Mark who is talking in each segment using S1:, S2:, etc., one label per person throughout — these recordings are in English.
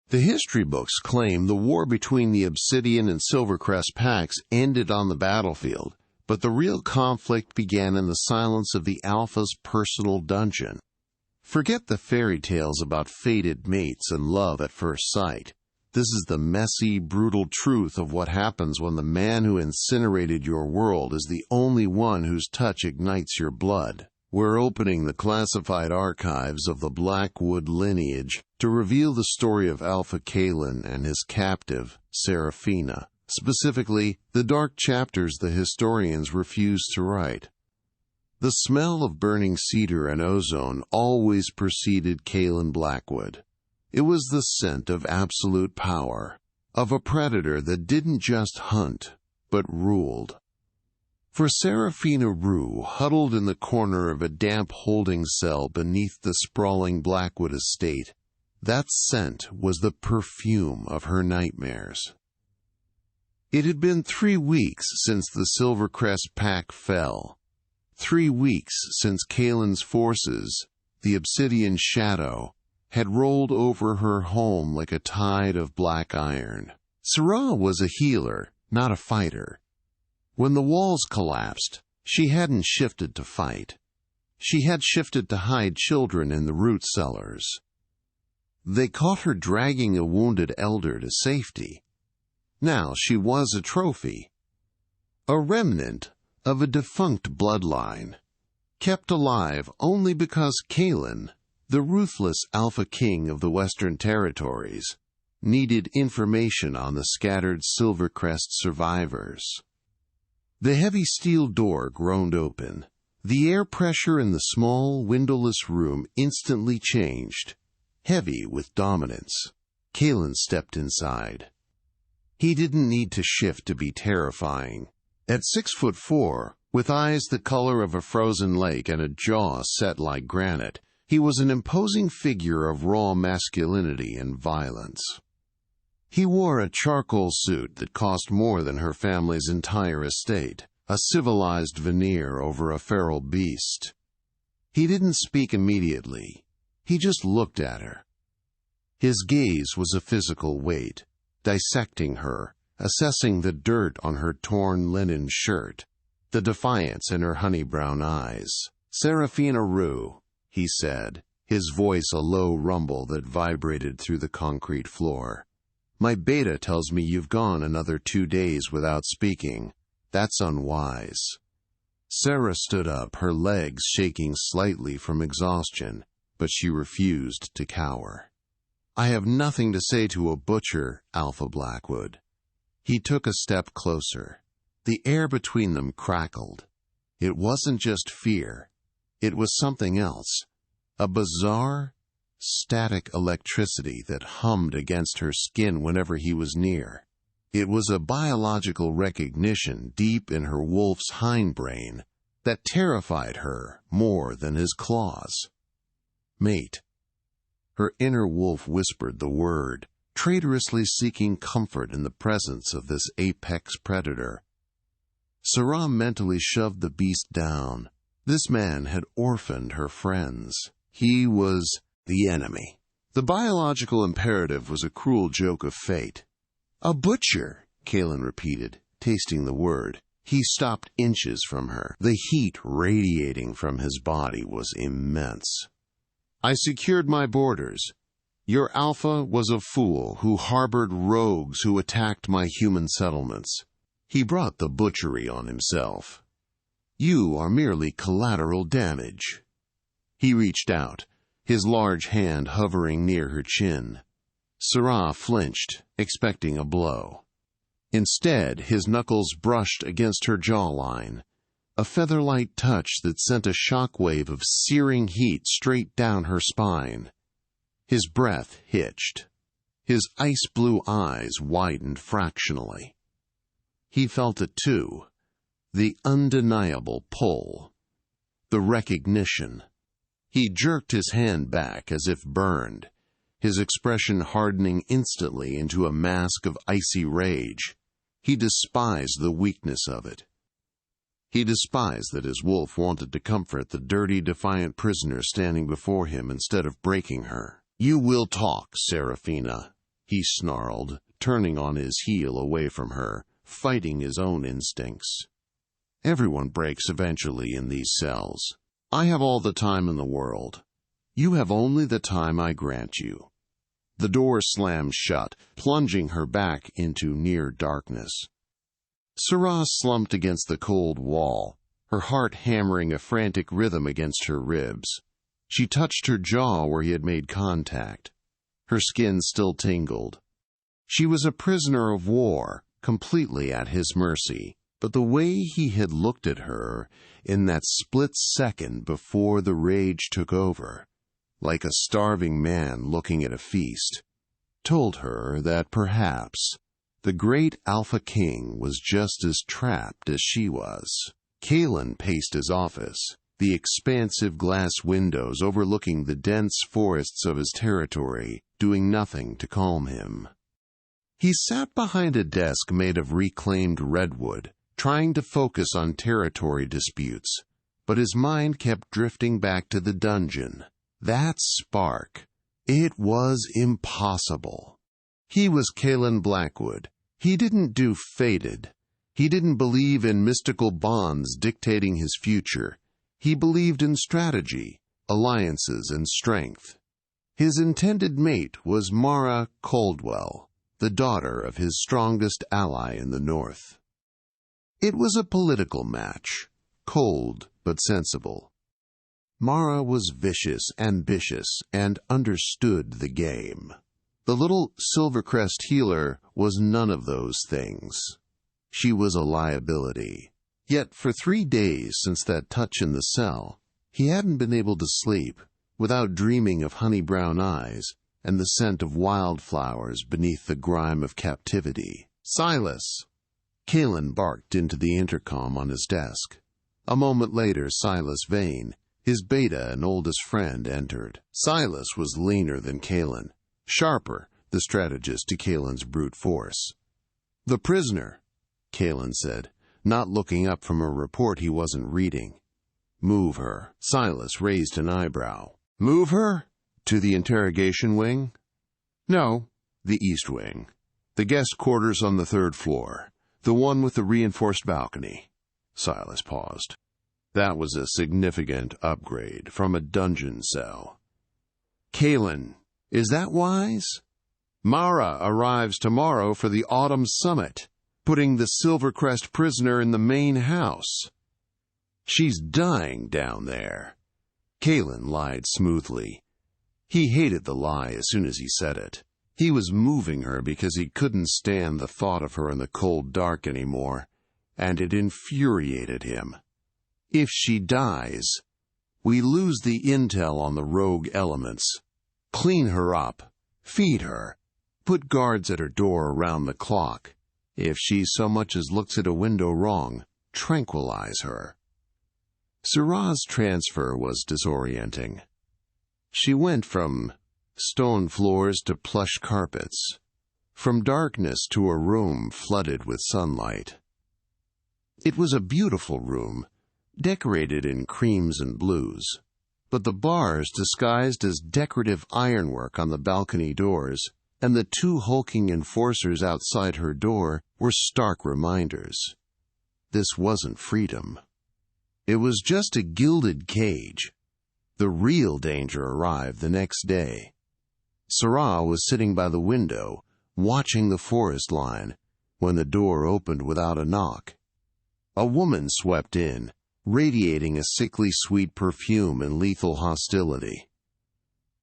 S1: The history books claim the war between the Obsidian and Silvercrest packs ended on the battlefield, but the real conflict began in the silence of the Alpha's personal dungeon. Forget the fairy tales about fated mates and love at first sight. This is the messy, brutal truth of what happens when the man who incinerated your world is the only one whose touch ignites your blood. We're opening the classified archives of the Blackwood lineage to reveal the story of Alpha Kaelen and his captive, Seraphina, specifically the dark chapters the historians refuse to write. The smell of burning cedar and ozone always preceded Kaelen Blackwood. It was the scent of absolute power, of a predator that didn't just hunt, but ruled. For Seraphina Roux, huddled in the corner of a damp holding cell beneath the sprawling Blackwood estate, that scent was the perfume of her nightmares. It had been 3 weeks since the Silvercrest pack fell. 3 weeks since Kaelen's forces, the Obsidian Shadow, had rolled over her home like a tide of black iron. Seraphina was a healer, not a fighter. When the walls collapsed, she hadn't shifted to fight. She had shifted to hide children in the root cellars. They caught her dragging a wounded elder to safety. Now she was a trophy, a remnant of a defunct bloodline, kept alive only because Kaelen, the ruthless Alpha King of the Western Territories, needed information on the scattered Silvercrest survivors. The heavy steel door groaned open. The air pressure in the small, windowless room instantly changed, heavy with dominance. Kaelen stepped inside. He didn't need to shift to be terrifying. At 6'4", with eyes the color of a frozen lake and a jaw set like granite, he was an imposing figure of raw masculinity and violence. He wore a charcoal suit that cost more than her family's entire estate, a civilized veneer over a feral beast. He didn't speak immediately. He just looked at her. His gaze was a physical weight, dissecting her, assessing the dirt on her torn linen shirt, the defiance in her honey-brown eyes. "Seraphina Roux," he said, his voice a low rumble that vibrated through the concrete floor. "My beta tells me you've gone another 2 days without speaking. That's unwise." Sarah stood up, her legs shaking slightly from exhaustion, but she refused to cower. "I have nothing to say to a butcher, Alpha Blackwood." He took a step closer. The air between them crackled. It wasn't just fear. It was something else. A bizarre, static electricity that hummed against her skin whenever he was near. It was a biological recognition deep in her wolf's hindbrain that terrified her more than his claws. "Mate." Her inner wolf whispered the word, traitorously seeking comfort in the presence of this apex predator. Sarah mentally shoved the beast down. This man had orphaned her friends. He was the enemy. The biological imperative was a cruel joke of fate. "A butcher," Kaelen repeated, tasting the word. He stopped inches from her. The heat radiating from his body was immense. "I secured my borders. Your Alpha was a fool who harbored rogues who attacked my human settlements. He brought the butchery on himself. You are merely collateral damage." He reached out, his large hand hovering near her chin. Sarah flinched, expecting a blow. Instead, his knuckles brushed against her jawline, a feather-light touch that sent a shockwave of searing heat straight down her spine. His breath hitched. His ice-blue eyes widened fractionally. He felt it too, the undeniable pull, the recognition. He jerked his hand back as if burned, his expression hardening instantly into a mask of icy rage. He despised the weakness of it. He despised that his wolf wanted to comfort the dirty, defiant prisoner standing before him instead of breaking her. "You will talk, Seraphina," he snarled, turning on his heel away from her, fighting his own instincts. Everyone breaks eventually in these cells. I have all the time in the world. You have only the time I grant you. The door slammed shut, plunging her back into near darkness. Seraphina slumped against the cold wall, her heart hammering a frantic rhythm against her ribs. She touched her jaw where he had made contact. Her skin still tingled. She was a prisoner of war, completely at his mercy, but the way he had looked at her in that split second before the rage took over, like a starving man looking at a feast, told her that perhaps the great Alpha King was just as trapped as she was. Kaelen paced his office, the expansive glass windows overlooking the dense forests of his territory, doing nothing to calm him. He sat behind a desk made of reclaimed redwood, trying to focus on territory disputes, but his mind kept drifting back to the dungeon. That spark. It was impossible. He was Kaelen Blackwood. He didn't do fated. He didn't believe in mystical bonds dictating his future. He believed in strategy, alliances, and strength. His intended mate was Mara Caldwell, the daughter of his strongest ally in the north. It was a political match, cold but sensible. Mara was vicious, ambitious, and understood the game. The little Silvercrest healer was none of those things. She was a liability. Yet for 3 days since that touch in the cell, he hadn't been able to sleep without dreaming of honey-brown eyes and the scent of wildflowers beneath the grime of captivity. Silas! Kaelen barked into the intercom on his desk. A moment later, Silas Vane, his beta and oldest friend, entered. Silas was leaner than Kaelen, sharper, the strategist to Kalen's brute force. "The prisoner," Kaelen said, not looking up from a report he wasn't reading. "Move her." Silas raised an eyebrow. "Move her? To the interrogation wing?" "No, the east wing. The guest quarters on the 3rd floor. The one with the reinforced balcony." Silas paused. That was a significant upgrade from a dungeon cell. "Kaelen, is that wise? Mara arrives tomorrow for the autumn summit, putting the Silvercrest prisoner in the main house. She's dying down there." Kaelen lied smoothly. He hated the lie as soon as he said it. He was moving her because he couldn't stand the thought of her in the cold dark anymore, and it infuriated him. "If she dies, we lose the intel on the rogue elements. Clean her up, feed her, put guards at her door around the clock. If she so much as looks at a window wrong, tranquilize her." Seraphina's transfer was disorienting. She went from stone floors to plush carpets, from darkness to a room flooded with sunlight. It was a beautiful room, decorated in creams and blues, but the bars disguised as decorative ironwork on the balcony doors and the 2 hulking enforcers outside her door were stark reminders. This wasn't freedom. It was just a gilded cage. The real danger arrived the next day. Seraphina was sitting by the window, watching the forest line, when the door opened without a knock. A woman swept in, radiating a sickly sweet perfume and lethal hostility.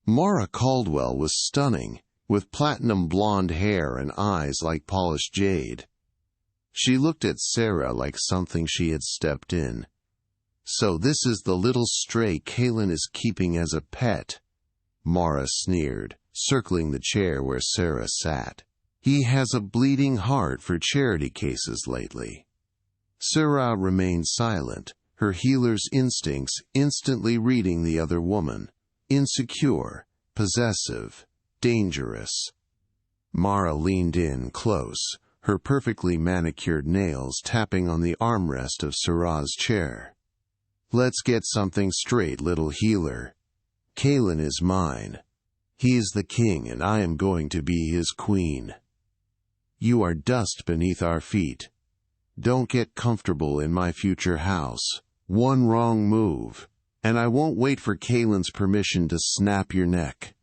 S1: Mara Caldwell was stunning, with platinum blonde hair and eyes like polished jade. She looked at Sarah like something she had stepped in. "So this is the little stray Kaelen is keeping as a pet," Mara sneered, circling the chair where Sarah sat. "He has a bleeding heart for charity cases lately." Sarah remained silent, her healer's instincts instantly reading the other woman. Insecure, possessive, dangerous. Mara leaned in close, her perfectly manicured nails tapping on the armrest of Seraphina's chair. "Let's get something straight, little healer. Kaelen is mine. He is the king, and I am going to be his queen. You are dust beneath our feet. Don't get comfortable in my future house. One wrong move, and I won't wait for Kaelen's permission to snap your neck."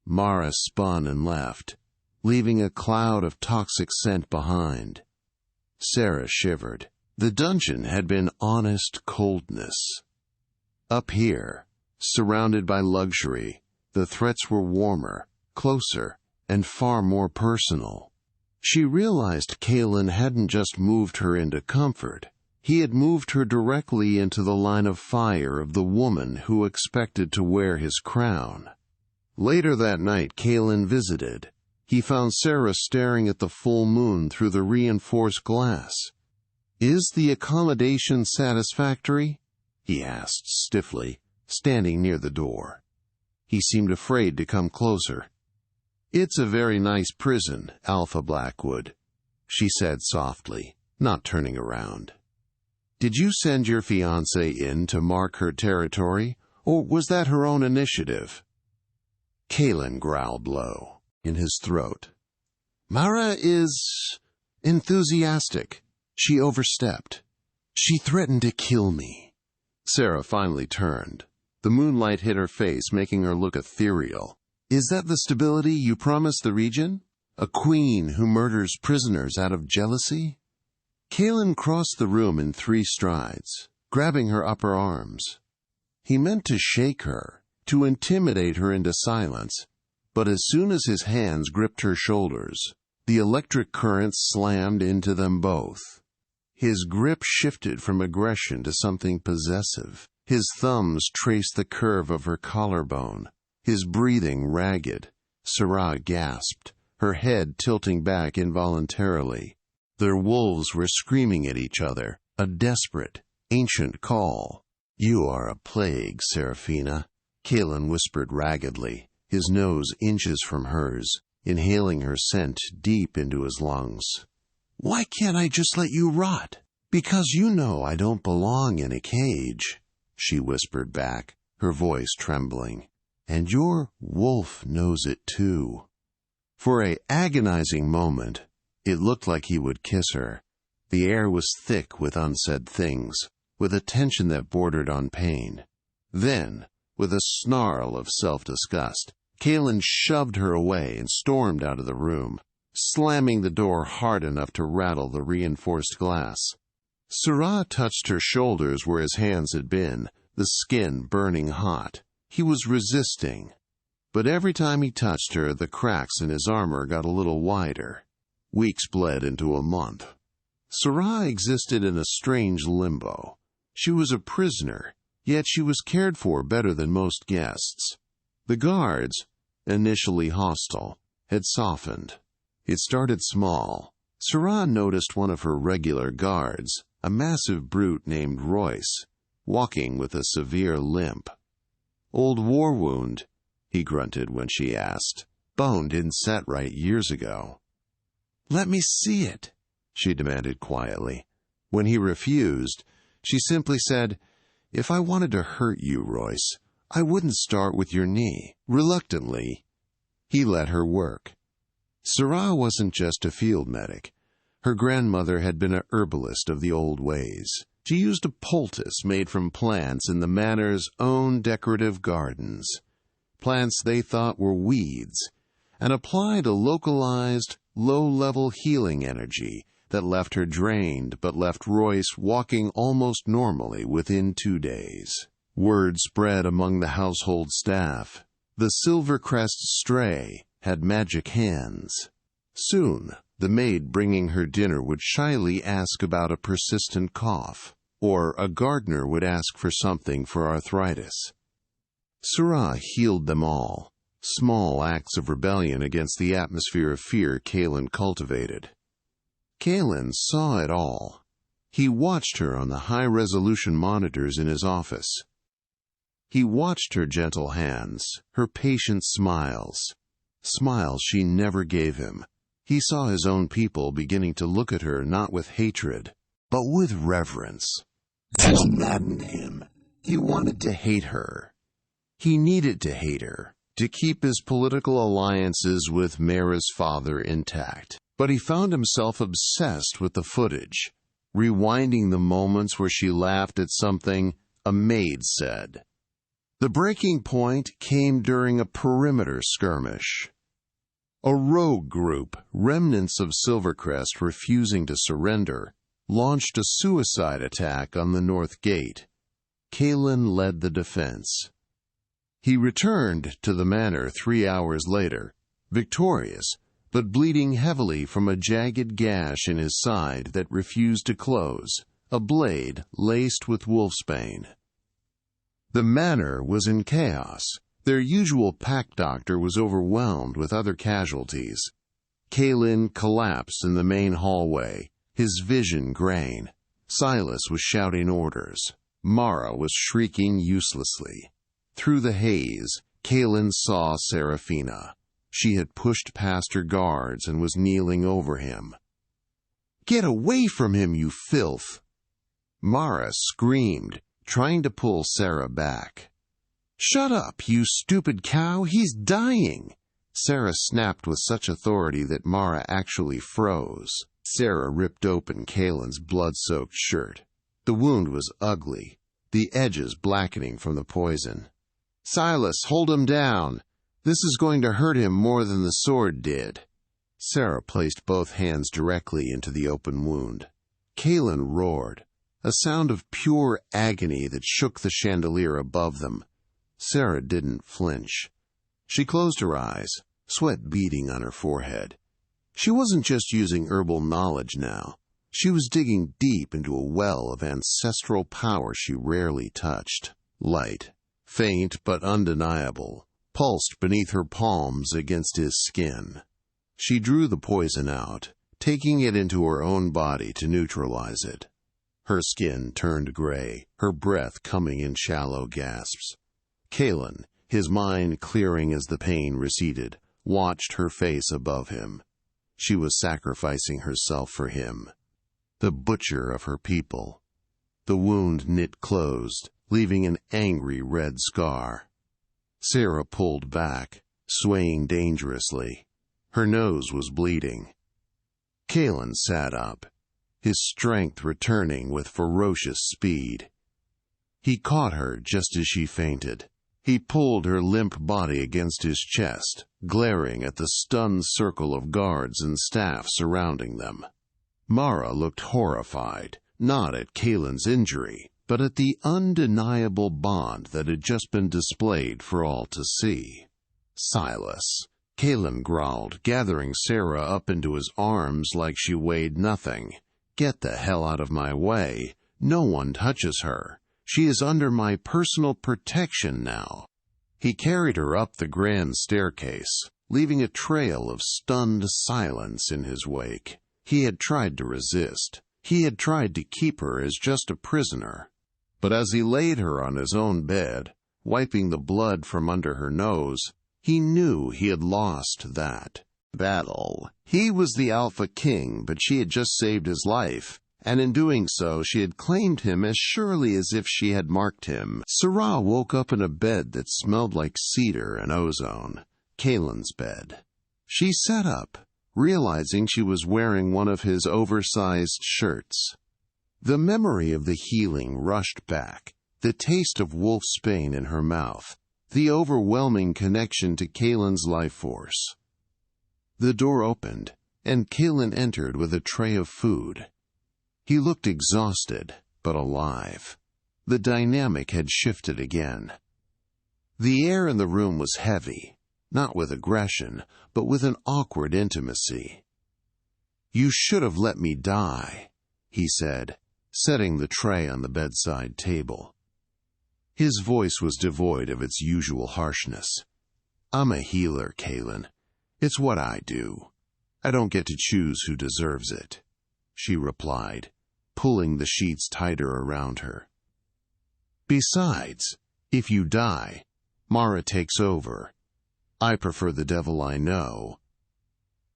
S1: Mara spun and left, leaving a cloud of toxic scent behind. Sarah shivered. The dungeon had been honest coldness. Up here, surrounded by luxury, the threats were warmer, closer, and far more personal. She realized Kaelen hadn't just moved her into comfort. He had moved her directly into the line of fire of the woman who expected to wear his crown. Later that night, Kaelen visited. He found Sarah staring at the full moon through the reinforced glass. "Is the accommodation satisfactory?" he asked stiffly, standing near the door. He seemed afraid to come closer. "It's a very nice prison, Alpha Blackwood," she said softly, not turning around. "Did you send your fiancée in to mark her territory, or was that her own initiative?" Kaelen growled low in his throat. "Mara is enthusiastic. She overstepped. She threatened to kill me." Sarah finally turned. The moonlight hit her face, making her look ethereal. "Is that the stability you promised the region? A queen who murders prisoners out of jealousy?" Kaelen crossed the room in 3 strides, grabbing her upper arms. He meant to shake her, to intimidate her into silence, but as soon as his hands gripped her shoulders, the electric current slammed into them both. His grip shifted from aggression to something possessive. His thumbs traced the curve of her collarbone, his breathing ragged. Sarah gasped, her head tilting back involuntarily. Their wolves were screaming at each other, a desperate, ancient call. "You are a plague, Seraphina," Kaelen whispered raggedly, his nose inches from hers, inhaling her scent deep into his lungs. "Why can't I just let you rot?" "Because you know I don't belong in a cage," she whispered back, her voice trembling. "And your wolf knows it too." For an agonizing moment, it looked like he would kiss her. The air was thick with unsaid things, with a tension that bordered on pain. Then, with a snarl of self-disgust, Kaelen shoved her away and stormed out of the room, slamming the door hard enough to rattle the reinforced glass. Sarah touched her shoulders where his hands had been, the skin burning hot. He was resisting, but every time he touched her, the cracks in his armor got a little wider. Weeks bled into a month. Sarah existed in a strange limbo. She was a prisoner, yet she was cared for better than most guests. The guards, initially hostile, had softened. It started small. Sarah noticed one of her regular guards, a massive brute named Royce, walking with a severe limp. "Old war wound," he grunted when she asked. "Bone didn't set right years ago." "Let me see it," she demanded quietly. When he refused, she simply said, "If I wanted to hurt you, Royce, I wouldn't start with your knee." Reluctantly, he let her work. Sarah wasn't just a field medic. Her grandmother had been a herbalist of the old ways. She used a poultice made from plants in the manor's own decorative gardens, plants they thought were weeds, and applied a localized, low-level healing energy that left her drained but left Royce walking almost normally within 2 days. Word spread among the household staff. The Silvercrest stray had magic hands. Soon, the maid bringing her dinner would shyly ask about a persistent cough, or a gardener would ask for something for arthritis. Sarah healed them all, small acts of rebellion against the atmosphere of fear Kaelen cultivated. Kaelen saw it all. He watched her on the high-resolution monitors in his office. He watched her gentle hands, her patient smiles she never gave him. He saw his own people beginning to look at her not with hatred, but with reverence. This maddened him. He wanted to hate her. He needed to hate her, to keep his political alliances with Mara's father intact. But he found himself obsessed with the footage, rewinding the moments where she laughed at something a maid said. The breaking point came during a perimeter skirmish. A rogue group, remnants of Silvercrest refusing to surrender, launched a suicide attack on the North Gate. Kaelen led the defense. He returned to the manor 3 hours later, victorious, but bleeding heavily from a jagged gash in his side that refused to close, a blade laced with wolfsbane. The manor was in chaos. Their usual pack doctor was overwhelmed with other casualties. Kaelen collapsed in the main hallway, his vision graying. Silas was shouting orders. Mara was shrieking uselessly. Through the haze, Kaelen saw Seraphina. She had pushed past her guards and was kneeling over him. "Get away from him, you filth!" Mara screamed, trying to pull Sarah back. "Shut up, you stupid cow! He's dying!" Sarah snapped with such authority that Mara actually froze. Sarah ripped open Kaelen's blood-soaked shirt. The wound was ugly, the edges blackening from the poison. "Silas, hold him down! This is going to hurt him more than the sword did." Sarah placed both hands directly into the open wound. Kaelen roared, a sound of pure agony that shook the chandelier above them. Sarah didn't flinch. She closed her eyes, sweat beading on her forehead. She wasn't just using herbal knowledge now. She was digging deep into a well of ancestral power she rarely touched. Light, faint but undeniable, pulsed beneath her palms against his skin. She drew the poison out, taking it into her own body to neutralize it. Her skin turned gray, her breath coming in shallow gasps. Kaelen, his mind clearing as the pain receded, watched her face above him. She was sacrificing herself for him, the butcher of her people. The wound knit closed, leaving an angry red scar. Sarah pulled back, swaying dangerously. Her nose was bleeding. Kaelen sat up, his strength returning with ferocious speed. He caught her just as she fainted. He pulled her limp body against his chest, glaring at the stunned circle of guards and staff surrounding them. Mara looked horrified, not at Kaelen's injury, but at the undeniable bond that had just been displayed for all to see. "Silas," Kaelen growled, gathering Sarah up into his arms like she weighed nothing. "Get the hell out of my way. No one touches her. She is under my personal protection now." He carried her up the grand staircase, leaving a trail of stunned silence in his wake. He had tried to resist. He had tried to keep her as just a prisoner. But as he laid her on his own bed, wiping the blood from under her nose, he knew he had lost that battle. He was the Alpha King, but she had just saved his life, and in doing so she had claimed him as surely as if she had marked him. Sarah woke up in a bed that smelled like cedar and ozone, Kaelen's bed. She sat up, realizing she was wearing one of his oversized shirts. The memory of the healing rushed back, the taste of wolfsbane in her mouth, the overwhelming connection to Kaelen's life force. The door opened, and Kaelen entered with a tray of food. He looked exhausted, but alive. The dynamic had shifted again. The air in the room was heavy, not with aggression, but with an awkward intimacy. "You should have let me die," he said, setting the tray on the bedside table. His voice was devoid of its usual harshness. "I'm a healer, Kaelen. It's what I do. I don't get to choose who deserves it," she replied, pulling the sheets tighter around her. "Besides, if you die, Mara takes over. I prefer the devil I know."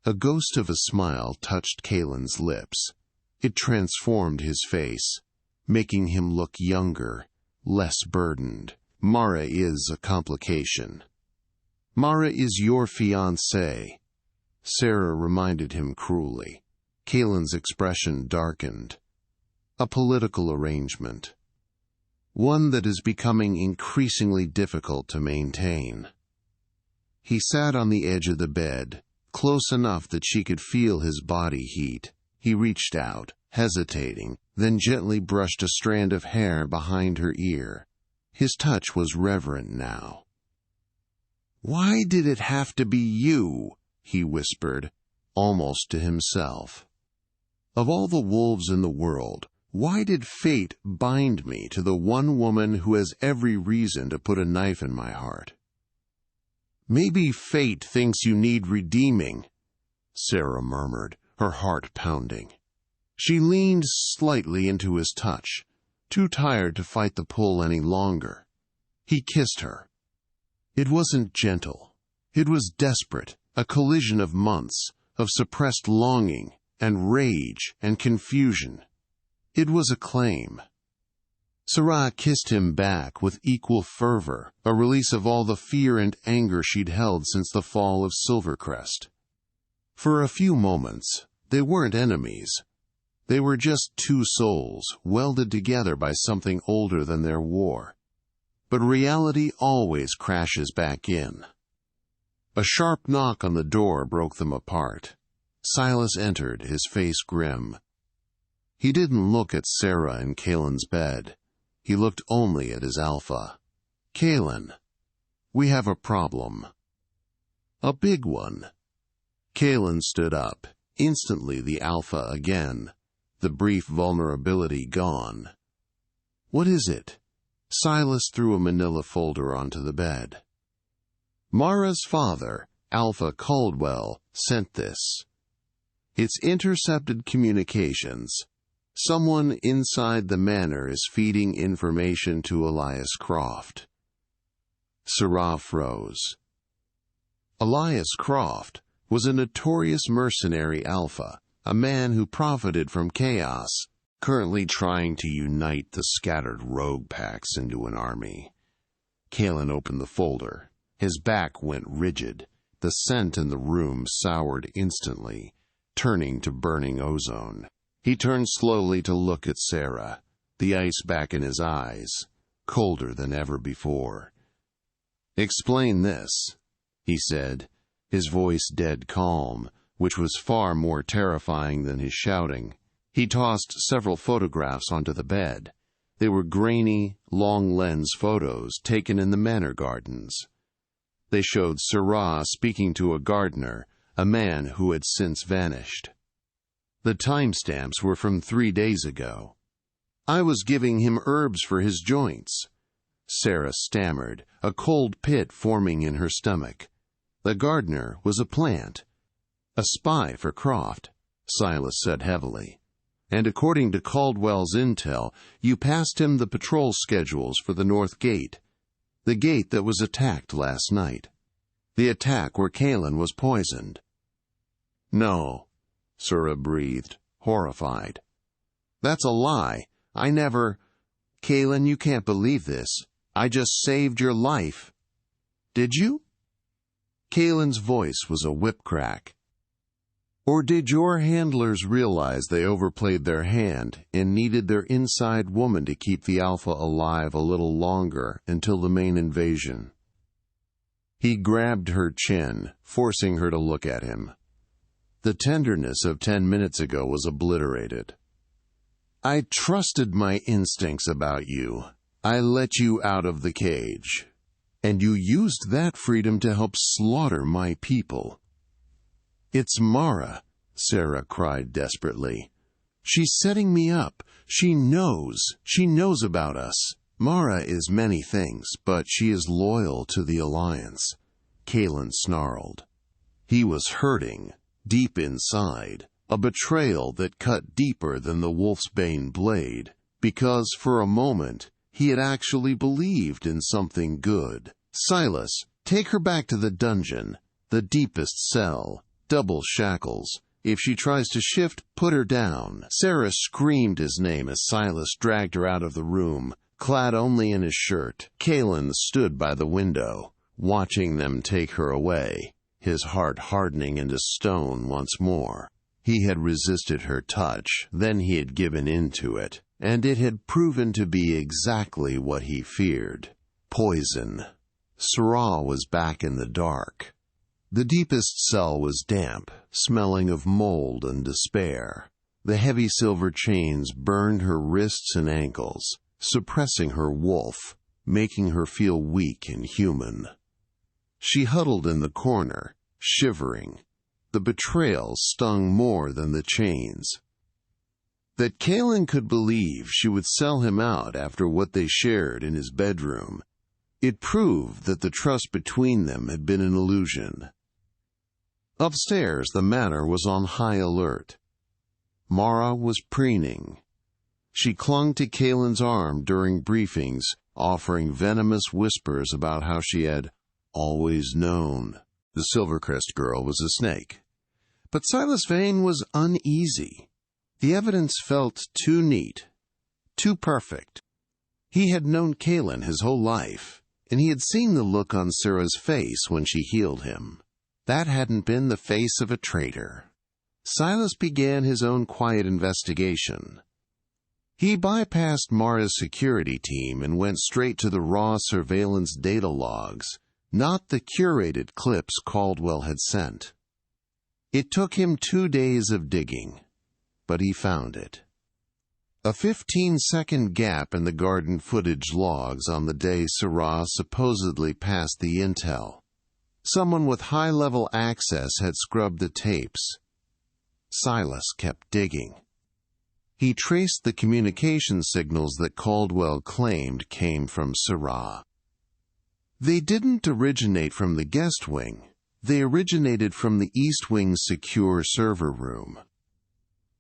S1: A ghost of a smile touched Kaelen's lips. It transformed his face, making him look younger, less burdened. "Mara is a complication." Mara is your fiancée, Sarah reminded him cruelly. Kaelen's expression darkened. A political arrangement. One that is becoming increasingly difficult to maintain. He sat on the edge of the bed, close enough that she could feel his body heat. He reached out, hesitating, then gently brushed a strand of hair behind her ear. His touch was reverent now. "Why did it have to be you?" he whispered, almost to himself. "Of all the wolves in the world, why did fate bind me to the one woman who has every reason to put a knife in my heart?" "Maybe fate thinks you need redeeming," Sarah murmured, her heart pounding. She leaned slightly into his touch, too tired to fight the pull any longer. He kissed her. It wasn't gentle. It was desperate, a collision of months, of suppressed longing, and rage, and confusion. It was a claim. Sarah kissed him back with equal fervor, a release of all the fear and anger she'd held since the fall of Silvercrest. For a few moments, they weren't enemies. They were just two souls, welded together by something older than their war. But reality always crashes back in. A sharp knock on the door broke them apart. Silas entered, his face grim. He didn't look at Sarah in Kaelen's bed. He looked only at his Alpha. "Kaelen, we have a problem." "A big one." Kaelen stood up, instantly the Alpha again, the brief vulnerability gone. "What is it?" Silas threw a manila folder onto the bed. "Mara's father, Alpha Caldwell, sent this. It's intercepted communications. Someone inside the manor is feeding information to Elias Croft." Sarah froze. Elias Croft was a notorious mercenary Alpha, a man who profited from chaos, currently trying to unite the scattered rogue packs into an army. Kaelen opened the folder. His back went rigid. The scent in the room soured instantly, turning to burning ozone. He turned slowly to look at Sarah, the ice back in his eyes, colder than ever before. "Explain this," he said, his voice dead calm, which was far more terrifying than his shouting. He tossed several photographs onto the bed. They were grainy, long-lens photos taken in the manor gardens. They showed Sarah speaking to a gardener, a man who had since vanished. The timestamps were from 3 days ago. "I was giving him herbs for his joints," Sarah stammered, a cold pit forming in her stomach. "The gardener was a plant." "A spy for Croft," Silas said heavily. "And according to Caldwell's intel, you passed him the patrol schedules for the North Gate, the gate that was attacked last night. The attack where Kaelen was poisoned." "No," Sarah breathed, horrified. "That's a lie. I never—" "Kaelen, you can't believe this. I just saved your life." "Did you?" Kaelen's voice was a whip crack. "Or did your handlers realize they overplayed their hand and needed their inside woman to keep the Alpha alive a little longer until the main invasion?" He grabbed her chin, forcing her to look at him. The tenderness of 10 minutes ago was obliterated. "I trusted my instincts about you. I let you out of the cage. And you used that freedom to help slaughter my people." "It's Mara," Sarah cried desperately. "She's setting me up. She knows about us. Mara is many things, but she is loyal to the Alliance," Kaelen snarled. He was hurting, deep inside, a betrayal that cut deeper than the wolfsbane blade, because for a moment he had actually believed in something good. "Silas, take her back to the dungeon, the deepest cell, double shackles. If she tries to shift, put her down." Sarah screamed his name as Silas dragged her out of the room, clad only in his shirt. Kaelen stood by the window, watching them take her away, his heart hardening into stone once more. He had resisted her touch, then he had given in to it, and it had proven to be exactly what he feared. Poison. Seraphina was back in the dark. The deepest cell was damp, smelling of mold and despair. The heavy silver chains burned her wrists and ankles, suppressing her wolf, making her feel weak and human. She huddled in the corner, shivering. The betrayal stung more than the chains. That Kaelen could believe she would sell him out after what they shared in his bedroom. It proved that the trust between them had been an illusion. Upstairs, the manor was on high alert. Mara was preening. She clung to Kaelen's arm during briefings, offering venomous whispers about how she had always known the Silvercrest girl was a snake. But Silas Vane was uneasy. The evidence felt too neat, too perfect. He had known Kaelen his whole life, and he had seen the look on Sarah's face when she healed him. That hadn't been the face of a traitor. Silas began his own quiet investigation. He bypassed Mara's security team and went straight to the raw surveillance data logs, not the curated clips Caldwell had sent. It took him 2 days of digging, but he found it. A 15-second gap in the garden footage logs on the day Seraphina supposedly passed the intel. Someone with high-level access had scrubbed the tapes. Silas kept digging. He traced the communication signals that Caldwell claimed came from Seraphina. They didn't originate from the guest wing. They originated from the East Wing's secure server room.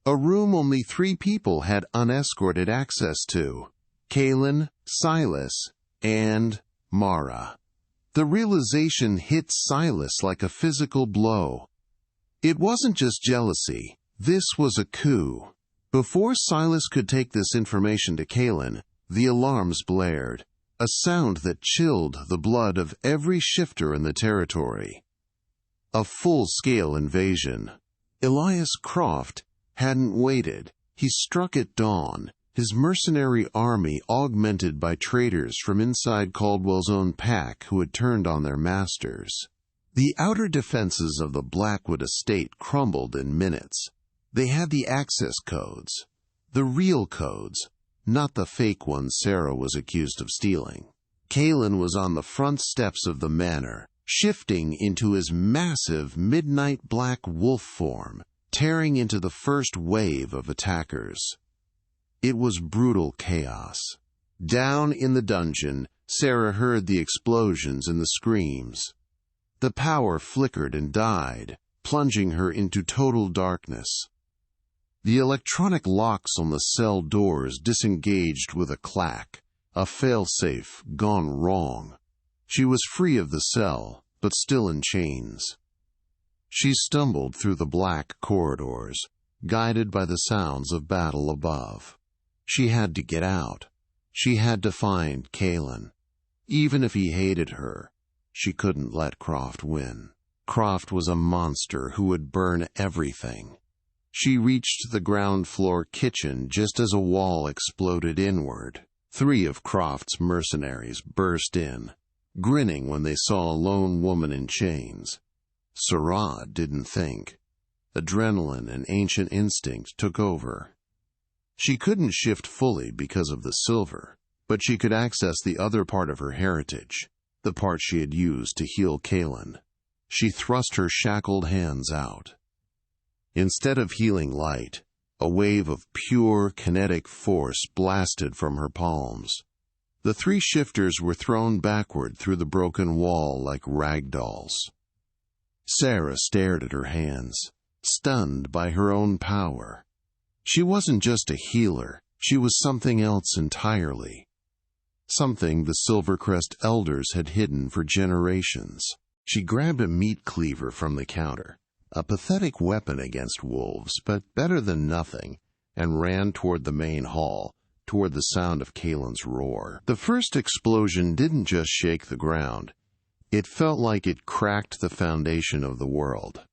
S1: A room only 3 people had unescorted access to: Kaelen, Silas, and Mara. The realization hit Silas like a physical blow. It wasn't just jealousy. This was a coup. Before Silas could take this information to Kaelen, the alarms blared, a sound that chilled the blood of every shifter in the territory. A full-scale invasion. Elias Croft hadn't waited. He struck at dawn, his mercenary army augmented by traitors from inside Caldwell's own pack who had turned on their masters. The outer defenses of the Blackwood estate crumbled in minutes. They had the access codes, the real codes, not the fake ones Sarah was accused of stealing. Kaelen was on the front steps of the manor, shifting into his massive midnight black wolf form, tearing into the first wave of attackers. It was brutal chaos. Down in the dungeon, Sarah heard the explosions and the screams. The power flickered and died, plunging her into total darkness. The electronic locks on the cell doors disengaged with a clack, a failsafe gone wrong. She was free of the cell, but still in chains. She stumbled through the black corridors, guided by the sounds of battle above. She had to get out. She had to find Kaelen. Even if he hated her, she couldn't let Croft win. Croft was a monster who would burn everything. She reached the ground-floor kitchen just as a wall exploded inward. 3 of Croft's mercenaries burst in, grinning when they saw a lone woman in chains. Seraphina didn't think. Adrenaline and ancient instinct took over. She couldn't shift fully because of the silver, but she could access the other part of her heritage, the part she had used to heal Kaelen. She thrust her shackled hands out. Instead of healing light, a wave of pure kinetic force blasted from her palms. The 3 shifters were thrown backward through the broken wall like rag dolls. Sarah stared at her hands, stunned by her own power. She wasn't just a healer, she was something else entirely. Something the Silvercrest elders had hidden for generations. She grabbed a meat cleaver from the counter, a pathetic weapon against wolves, but better than nothing, and ran toward the main hall, toward the sound of Kaelen's roar. The first explosion didn't just shake the ground. It felt like it cracked the foundation of the world.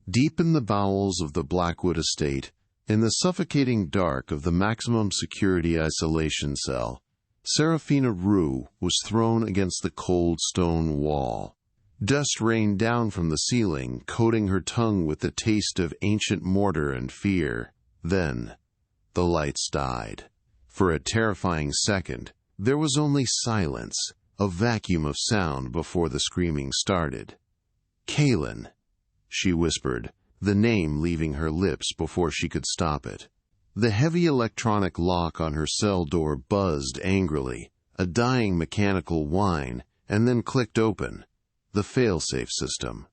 S1: Deep in the bowels of the Blackwood estate, in the suffocating dark of the maximum security isolation cell, Seraphina Roux was thrown against the cold stone wall. Dust rained down from the ceiling, coating her tongue with the taste of ancient mortar and fear. Then, the lights died. For a terrifying second, there was only silence, a vacuum of sound before the screaming started. "Kaelen," she whispered, the name leaving her lips before she could stop it. The heavy electronic lock on her cell door buzzed angrily, a dying mechanical whine, and then clicked open. The failsafe system.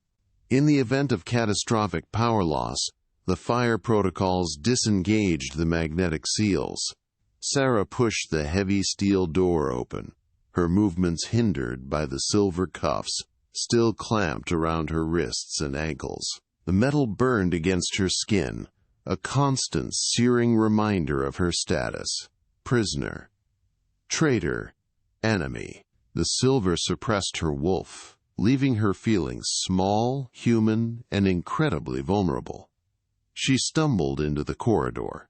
S1: In the event of catastrophic power loss, the fire protocols disengaged the magnetic seals. Sarah pushed the heavy steel door open, her movements hindered by the silver cuffs still clamped around her wrists and ankles. The metal burned against her skin, a constant searing reminder of her status: prisoner, traitor, enemy. The silver suppressed her wolf, leaving her feeling small, human, and incredibly vulnerable. She stumbled into the corridor.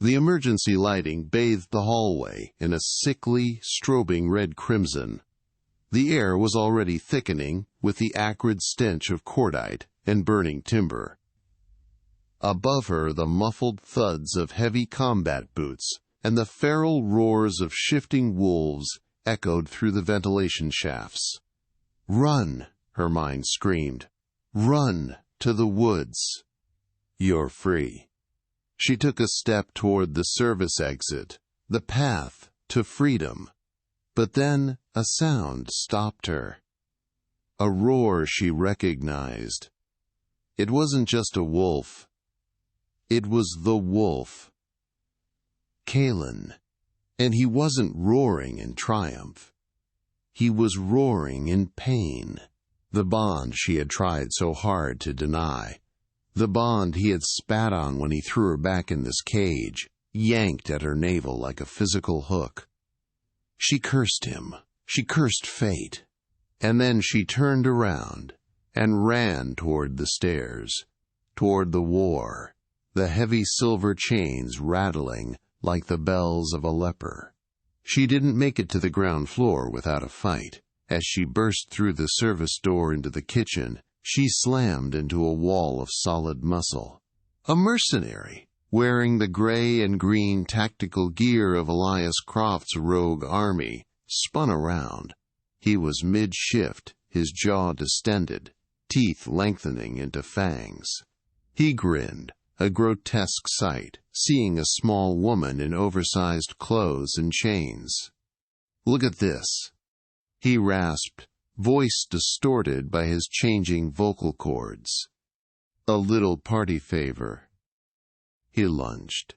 S1: The emergency lighting bathed the hallway in a sickly, strobing red-crimson. The air was already thickening with the acrid stench of cordite and burning timber. Above her, the muffled thuds of heavy combat boots and the feral roars of shifting wolves echoed through the ventilation shafts. "Run," her mind screamed. "Run to the woods. You're free." She took a step toward the service exit, the path to freedom. But then a sound stopped her. A roar she recognized. It wasn't just a wolf. It was the wolf. Kaelen. And he wasn't roaring in triumph. He was roaring in pain. The bond she had tried so hard to deny. The bond he had spat on when he threw her back in this cage, yanked at her navel like a physical hook. She cursed him. She cursed fate. And then she turned around and ran toward the stairs, toward the war, the heavy silver chains rattling like the bells of a leper. She didn't make it to the ground floor without a fight. As she burst through the service door into the kitchen, she slammed into a wall of solid muscle. A mercenary, wearing the gray and green tactical gear of Elias Croft's rogue army, spun around. He was mid-shift, his jaw distended, teeth lengthening into fangs. He grinned, a grotesque sight, seeing a small woman in oversized clothes and chains. "Look at this," he rasped, voice distorted by his changing vocal cords. "A little party favor." He lunged.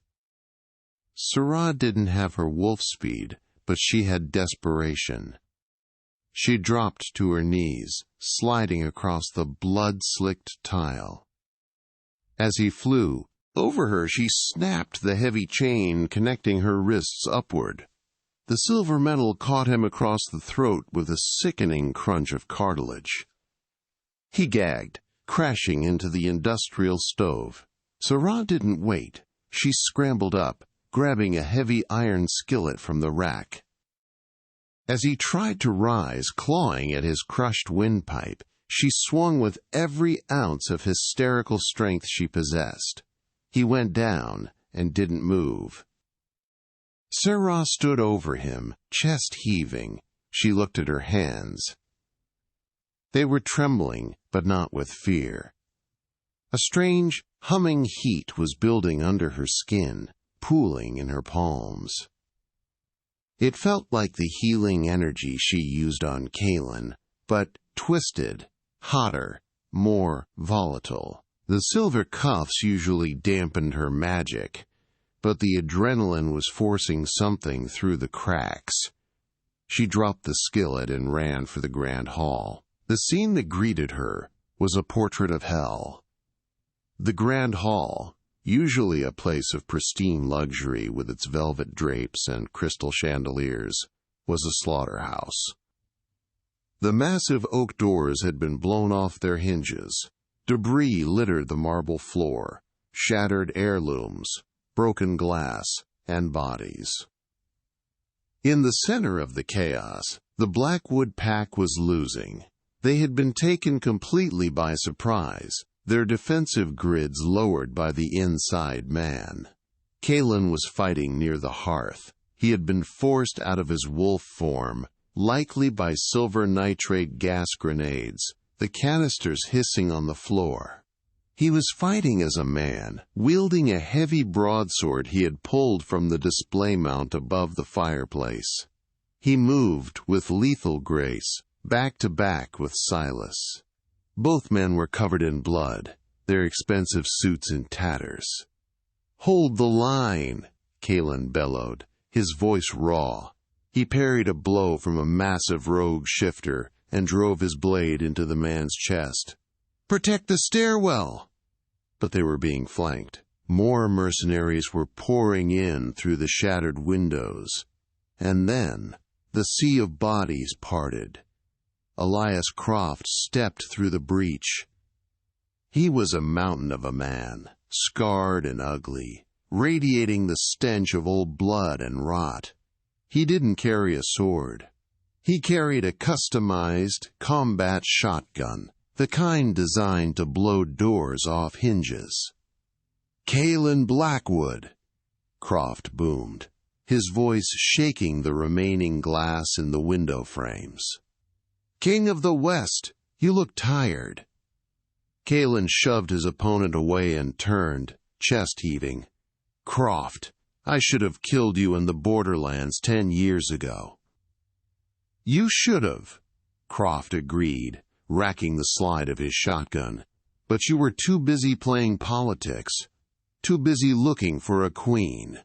S1: Sarah didn't have her wolf speed, but she had desperation. She dropped to her knees, sliding across the blood-slicked tile. As he flew over her, she snapped the heavy chain connecting her wrists upward. The silver metal caught him across the throat with a sickening crunch of cartilage. He gagged, crashing into the industrial stove. Sarah didn't wait. She scrambled up, grabbing a heavy iron skillet from the rack. As he tried to rise, clawing at his crushed windpipe, she swung with every ounce of hysterical strength she possessed. He went down and didn't move. Sarah stood over him, chest heaving. She looked at her hands. They were trembling, but not with fear. A strange, humming heat was building under her skin, pooling in her palms. It felt like the healing energy she used on Kaelen, but twisted, hotter, more volatile. The silver cuffs usually dampened her magic, but the adrenaline was forcing something through the cracks. She dropped the skillet and ran for the grand hall. The scene that greeted her was a portrait of hell. The grand hall, usually a place of pristine luxury with its velvet drapes and crystal chandeliers, was a slaughterhouse. The massive oak doors had been blown off their hinges. Debris littered the marble floor, shattered heirlooms, broken glass, and bodies. In the center of the chaos, the Blackwood pack was losing. They had been taken completely by surprise, their defensive grids lowered by the inside man. Kaelen was fighting near the hearth. He had been forced out of his wolf form, likely by silver nitrate gas grenades, the canisters hissing on the floor. He was fighting as a man, wielding a heavy broadsword he had pulled from the display mount above the fireplace. He moved with lethal grace, back to back with Silas. Both men were covered in blood, their expensive suits in tatters. "Hold the line," Kaelen bellowed, his voice raw. He parried a blow from a massive rogue shifter and drove his blade into the man's chest. "Protect the stairwell!" But they were being flanked. More mercenaries were pouring in through the shattered windows. And then, the sea of bodies parted. Elias Croft stepped through the breach. He was a mountain of a man, scarred and ugly, radiating the stench of old blood and rot. He didn't carry a sword. He carried a customized combat shotgun, the kind designed to blow doors off hinges. "Kaelen Blackwood," Croft boomed, his voice shaking the remaining glass in the window frames. "King of the West, you look tired." Kaelen shoved his opponent away and turned, chest heaving. "Croft, I should have killed you in the borderlands 10 years ago." "You should have," Croft agreed, racking the slide of his shotgun. "But you were too busy playing politics, too busy looking for a queen."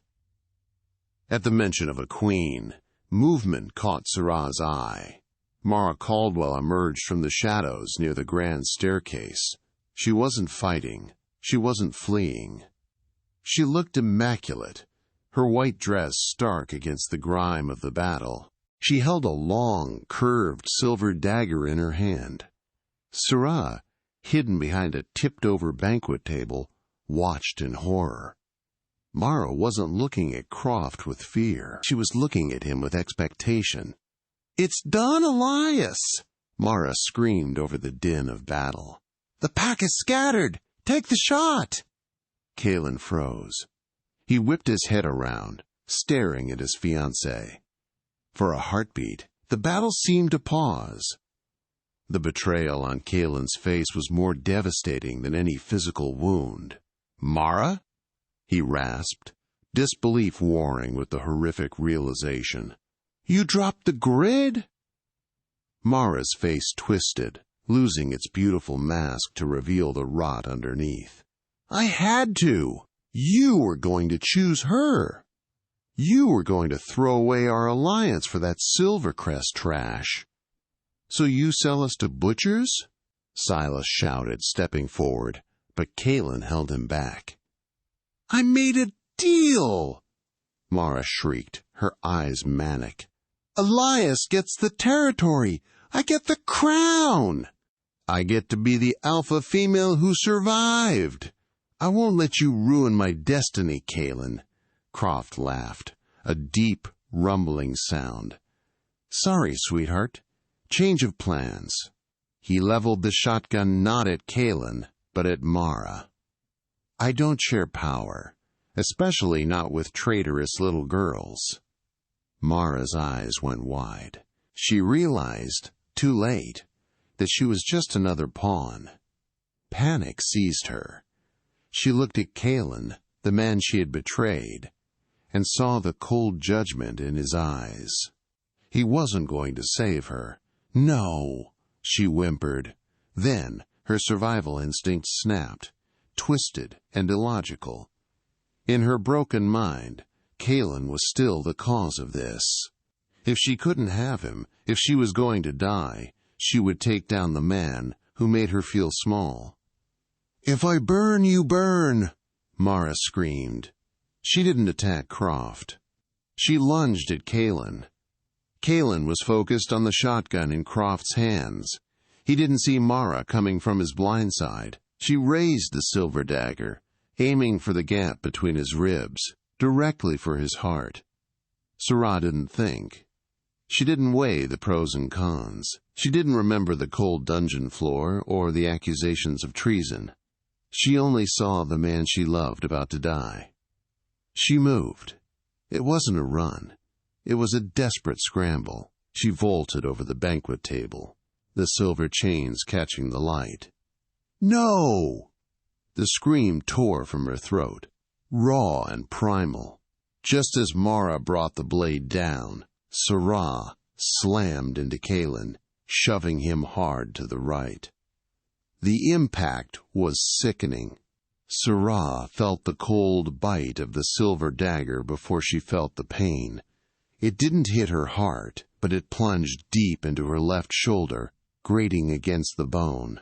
S1: At the mention of a queen, movement caught Sarah's eye. Mara Caldwell emerged from the shadows near the grand staircase. She wasn't fighting. She wasn't fleeing. She looked immaculate, her white dress stark against the grime of the battle. She held a long, curved silver dagger in her hand. Sarah, hidden behind a tipped-over banquet table, watched in horror. Mara wasn't looking at Croft with fear. She was looking at him with expectation. "It's done, Elias!" Mara screamed over the din of battle. "The pack is scattered! Take the shot!" Kaelen froze. He whipped his head around, staring at his fiancée. For a heartbeat, the battle seemed to pause. The betrayal on Kaelen's face was more devastating than any physical wound. "Mara?" he rasped, disbelief warring with the horrific realization. "You dropped the grid?" Mara's face twisted, losing its beautiful mask to reveal the rot underneath. "I had to! You were going to choose her! You were going to throw away our alliance for that Silvercrest trash. So you sell us to butchers?" Silas shouted, stepping forward, but Kaelen held him back. "I made a deal!" Mara shrieked, her eyes manic. "Elias gets the territory! I get the crown! I get to be the alpha female who survived! I won't let you ruin my destiny, Kaelen." Croft laughed, a deep, rumbling sound. "Sorry, sweetheart. Change of plans." He leveled the shotgun not at Kaelen, but at Mara. "I don't share power, especially not with traitorous little girls." Mara's eyes went wide. She realized, too late, that she was just another pawn. Panic seized her. She looked at Kaelen, the man she had betrayed, and saw the cold judgment in his eyes. He wasn't going to save her. "No," she whimpered. Then her survival instinct snapped, twisted and illogical. In her broken mind, Kaelen was still the cause of this. If she couldn't have him, if she was going to die, she would take down the man who made her feel small. "If I burn, you burn!" Mara screamed. She didn't attack Croft. She lunged at Kaelen. Kaelen was focused on the shotgun in Croft's hands. He didn't see Mara coming from his blind side. She raised the silver dagger, aiming for the gap between his ribs, directly for his heart. Seraphina didn't think. She didn't weigh the pros and cons. She didn't remember the cold dungeon floor or the accusations of treason. She only saw the man she loved about to die. She moved. It wasn't a run. It was a desperate scramble. She vaulted over the banquet table, the silver chains catching the light. No! The scream tore from her throat, raw and primal. Just as Mara brought the blade down, Seraphina slammed into Kaelen, shoving him hard to the right. The impact was sickening. Seraphina felt the cold bite of the silver dagger before she felt the pain. It didn't hit her heart, but it plunged deep into her left shoulder, grating against the bone.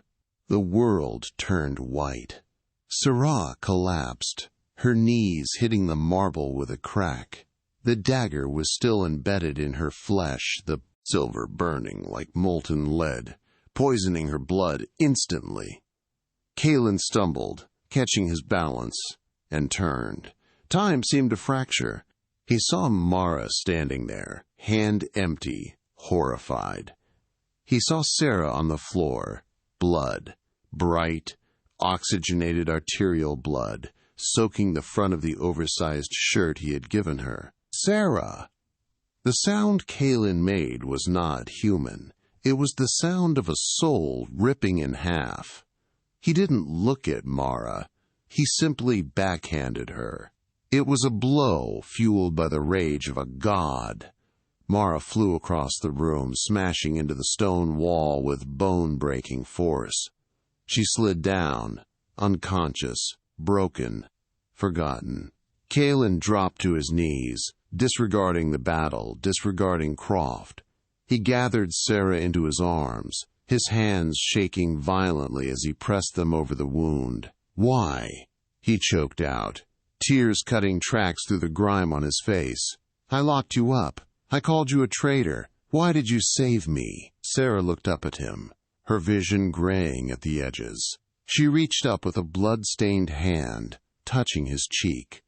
S1: The world turned white. Seraphina collapsed, her knees hitting the marble with a crack. The dagger was still embedded in her flesh, the silver burning like molten lead, poisoning her blood instantly. Kaelen stumbled, catching his balance, and turned. Time seemed to fracture. He saw Mara standing there, hand empty, horrified. He saw Sarah on the floor, blood, bright, oxygenated arterial blood, soaking the front of the oversized shirt he had given her. Sarah! The sound Kaelen made was not human. It was the sound of a soul ripping in half. He didn't look at Mara. He simply backhanded her. It was a blow fueled by the rage of a god. Mara flew across the room, smashing into the stone wall with bone-breaking force. She slid down, unconscious, broken, forgotten. Kaelen dropped to his knees, disregarding the battle, disregarding Croft. He gathered Sarah into his arms, his hands shaking violently as he pressed them over the wound. "Why?" he choked out, tears cutting tracks through the grime on his face. "I locked you up. I called you a traitor. Why did you save me?" Sarah looked up at him, her vision graying at the edges. She reached up with a blood-stained hand, touching his cheek.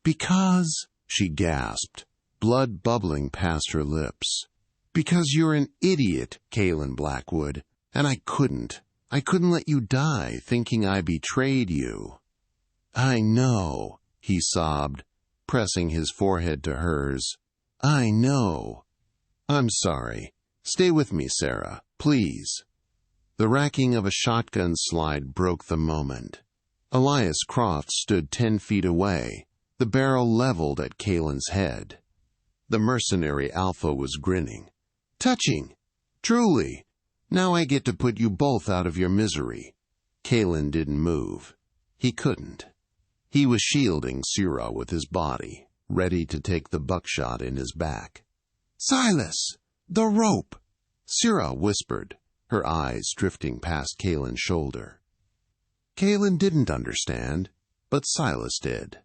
S1: "Because," she gasped, blood bubbling past her lips. "Because you're an idiot, Kaelen Blackwood, and I couldn't let you die thinking I betrayed you." "I know," he sobbed, pressing his forehead to hers. "I know." "I'm sorry. Stay with me, Sarah, please." The racking of a shotgun slide broke the moment. Elias Croft stood 10 feet away, the barrel leveled at Kaelen's head. The mercenary Alpha was grinning. "Touching! Truly! Now I get to put you both out of your misery." Kaelen didn't move. He couldn't. He was shielding Seraphina with his body, ready to take the buckshot in his back. "Silas! The rope!" Seraphina whispered, her eyes drifting past Kaelen's shoulder. Kaelen didn't understand, but Silas did.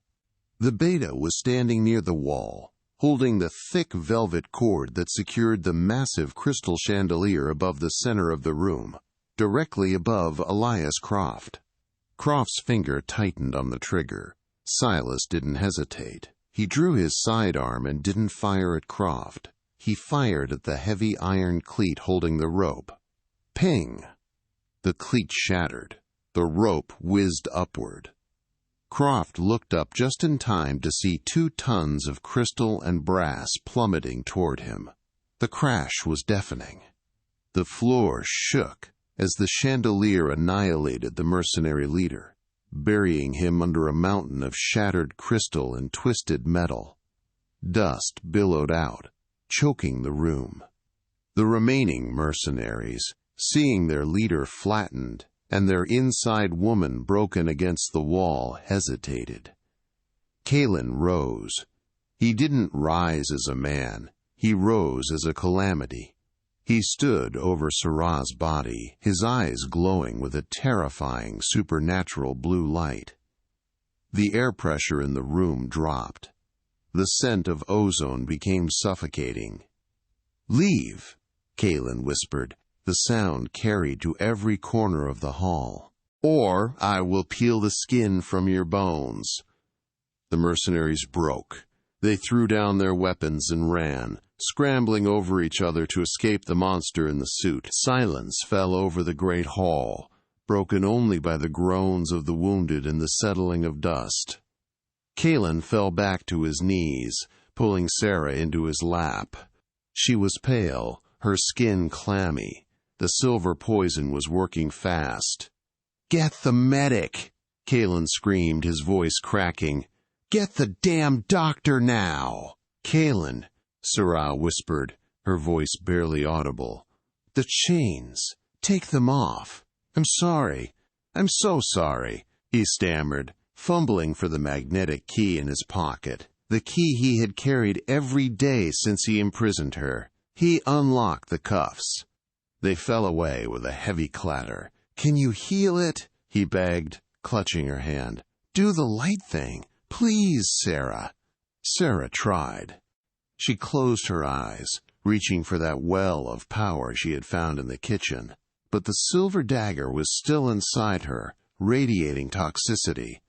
S1: The beta was standing near the wall, holding the thick velvet cord that secured the massive crystal chandelier above the center of the room, directly above Elias Croft. Croft's finger tightened on the trigger. Silas didn't hesitate. He drew his sidearm and didn't fire at Croft. He fired at the heavy iron cleat holding the rope. Ping! The cleat shattered. The rope whizzed upward. Croft looked up just in time to see 2 tons of crystal and brass plummeting toward him. The crash was deafening. The floor shook as the chandelier annihilated the mercenary leader, burying him under a mountain of shattered crystal and twisted metal. Dust billowed out, choking the room. The remaining mercenaries, seeing their leader flattened and their inside woman broken against the wall, hesitated. Kaelen rose. He didn't rise as a man. He rose as a calamity. He stood over Seraphina's body, his eyes glowing with a terrifying supernatural blue light. The air pressure in the room dropped. The scent of ozone became suffocating. "Leave," Kaelen whispered, the sound carried to every corner of the hall. "Or I will peel the skin from your bones." The mercenaries broke. They threw down their weapons and ran, scrambling over each other to escape the monster in the suit. Silence fell over the great hall, broken only by the groans of the wounded and the settling of dust. Kaelen fell back to his knees, pulling Sarah into his lap. She was pale, her skin clammy. The silver poison was working fast. "Get the medic!" Kaelen screamed, his voice cracking. "Get the damn doctor now!" "Kaelen," Sarah whispered, her voice barely audible. "The chains. Take them off." "I'm sorry. I'm so sorry," he stammered, fumbling for the magnetic key in his pocket, the key he had carried every day since he imprisoned her. He unlocked the cuffs. They fell away with a heavy clatter. "Can you heal it?" he begged, clutching her hand. "Do the light thing. Please, Sarah." Sarah tried. She closed her eyes, reaching for that well of power she had found in the kitchen. But the silver dagger was still inside her, radiating toxicity.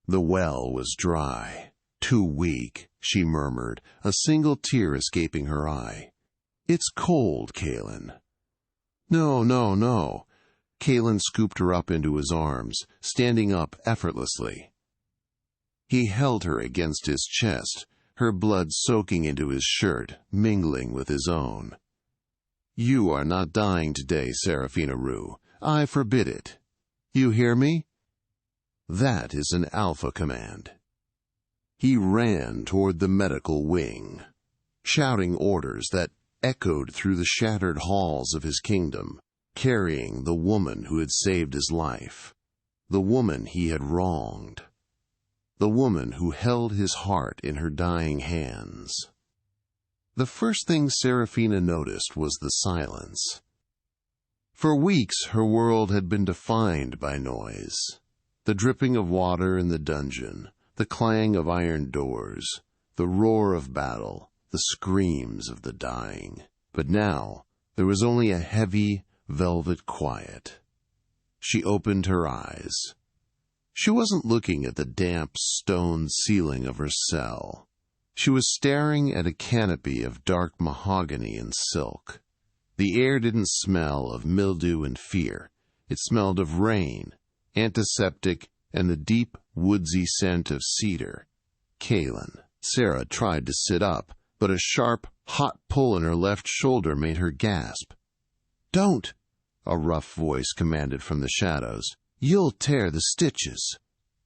S1: The well was dry. "Too weak," she murmured, a single tear escaping her eye. "It's cold, Kaelen." "No, no, no." Kaelen scooped her up into his arms, standing up effortlessly. He held her against his chest, her blood soaking into his shirt, mingling with his own. "You are not dying today, Seraphina Roux. I forbid it. You hear me? That is an Alpha command." He ran toward the medical wing, shouting orders that echoed through the shattered halls of his kingdom, carrying the woman who had saved his life, the woman he had wronged, the woman who held his heart in her dying hands. The first thing Seraphina noticed was the silence. For weeks her world had been defined by noise, the dripping of water in the dungeon, the clang of iron doors, the roar of battle, the screams of the dying. But now there was only a heavy, velvet quiet. She opened her eyes. She wasn't looking at the damp stone ceiling of her cell. She was staring at a canopy of dark mahogany and silk. The air didn't smell of mildew and fear. It smelled of rain, antiseptic, and the deep, woodsy scent of cedar. Kaelen. Sarah tried to sit up, but a sharp, hot pull in her left shoulder made her gasp. "Don't!" a rough voice commanded from the shadows. "You'll tear the stitches."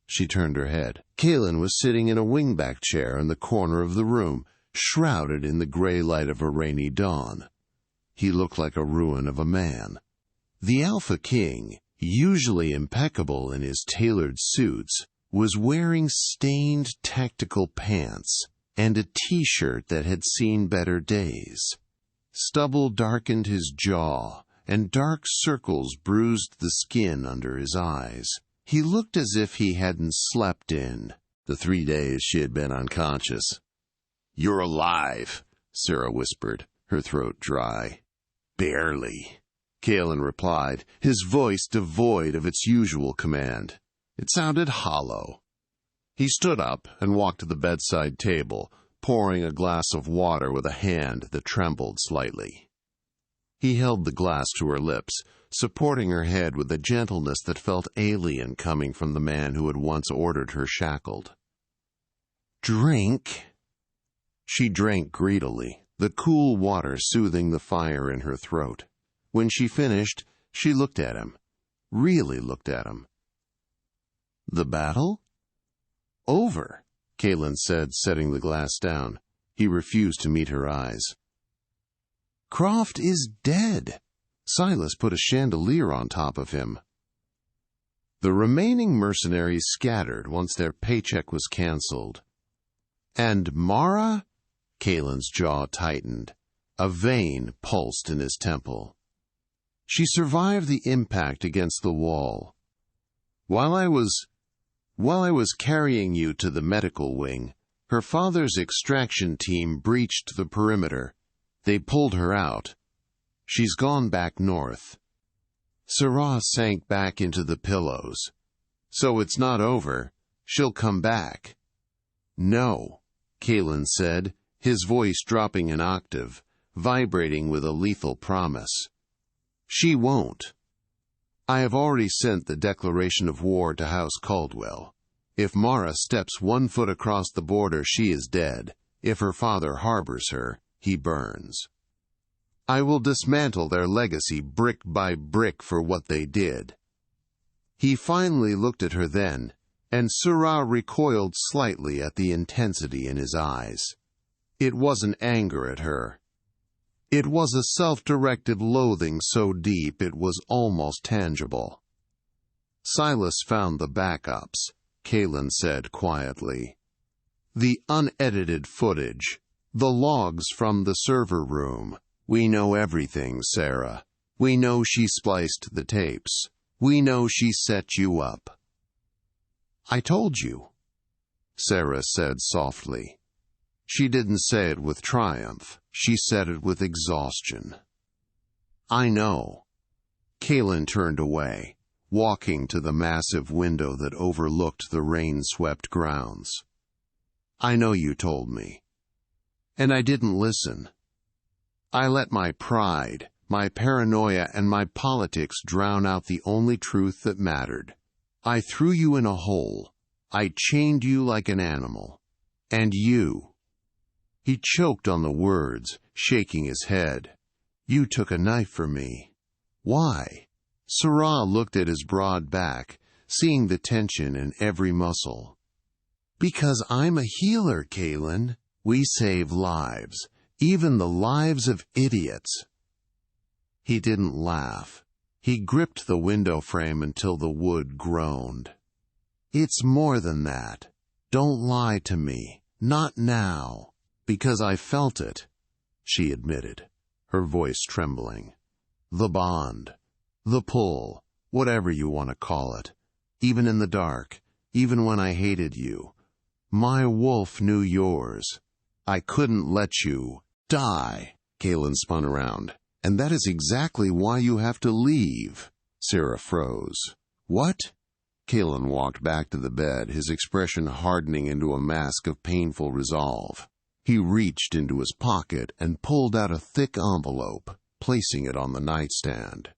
S1: She turned her head. Kaelen was sitting in a wingback chair in the corner of the room, shrouded in the gray light of a rainy dawn. He looked like a ruin of a man. The Alpha King, usually impeccable in his tailored suits, was wearing stained tactical pants and a T-shirt that had seen better days. Stubble darkened his jaw, and dark circles bruised the skin under his eyes. He looked as if he hadn't slept in the 3 days she had been unconscious. "You're alive," Sarah whispered, her throat dry. "Barely," Kaelen replied, his voice devoid of its usual command. It sounded hollow. He stood up and walked to the bedside table, pouring a glass of water with a hand that trembled slightly. He held the glass to her lips, supporting her head with a gentleness that felt alien coming from the man who had once ordered her shackled. "Drink." She drank greedily, the cool water soothing the fire in her throat. When she finished, she looked at him, really looked at him. "The battle?" "Over," Kaelen said, setting the glass down. He refused to meet her eyes. "Croft is dead." Silas put a chandelier on top of him. The remaining mercenaries scattered once their paycheck was canceled. "And Mara?" Kalen's jaw tightened. A vein pulsed in his temple. "She survived the impact against the wall. While I was carrying you to the medical wing, her father's extraction team breached the perimeter. They pulled her out. She's gone back north. Sarah sank back into the pillows. So it's not over. She'll come back. No, Kaelen said, his voice dropping an octave, vibrating with a lethal promise. She won't. I have already sent the declaration of war to House Caldwell. If Mara steps 1 foot across the border, she is dead. If her father harbors her, he burns. I will dismantle their legacy brick by brick for what they did. He finally looked at her then, and Sarah recoiled slightly at the intensity in his eyes. It wasn't anger at her. It was a self-directed loathing so deep it was almost tangible. Silas found the backups, Kaelen said quietly. The unedited footage, the logs from the server room. We know everything, Sarah. We know she spliced the tapes. We know she set you up. I told you, Sarah said softly. She didn't say it with triumph. She said it with exhaustion. I know. Kaelen turned away, walking to the massive window that overlooked the rain-swept grounds. I know you told me. And I didn't listen. I let my pride, my paranoia, and my politics drown out the only truth that mattered. I threw you in a hole. I chained you like an animal. And you. He choked on the words, shaking his head. You took a knife for me. Why? Sarah looked at his broad back, seeing the tension in every muscle. Because I'm a healer, Kaelen. We save lives, even the lives of idiots. He didn't laugh. He gripped the window frame until the wood groaned. It's more than that. Don't lie to me. Not now. Because I felt it, she admitted, her voice trembling. The bond, the pull, whatever you want to call it. Even in the dark, even when I hated you. My wolf knew yours. I couldn't let you die. Kaelen spun around. And that is exactly why you have to leave. Sarah froze. What? Kaelen walked back to the bed, his expression hardening into a mask of painful resolve. He reached into his pocket and pulled out a thick envelope, placing it on the nightstand.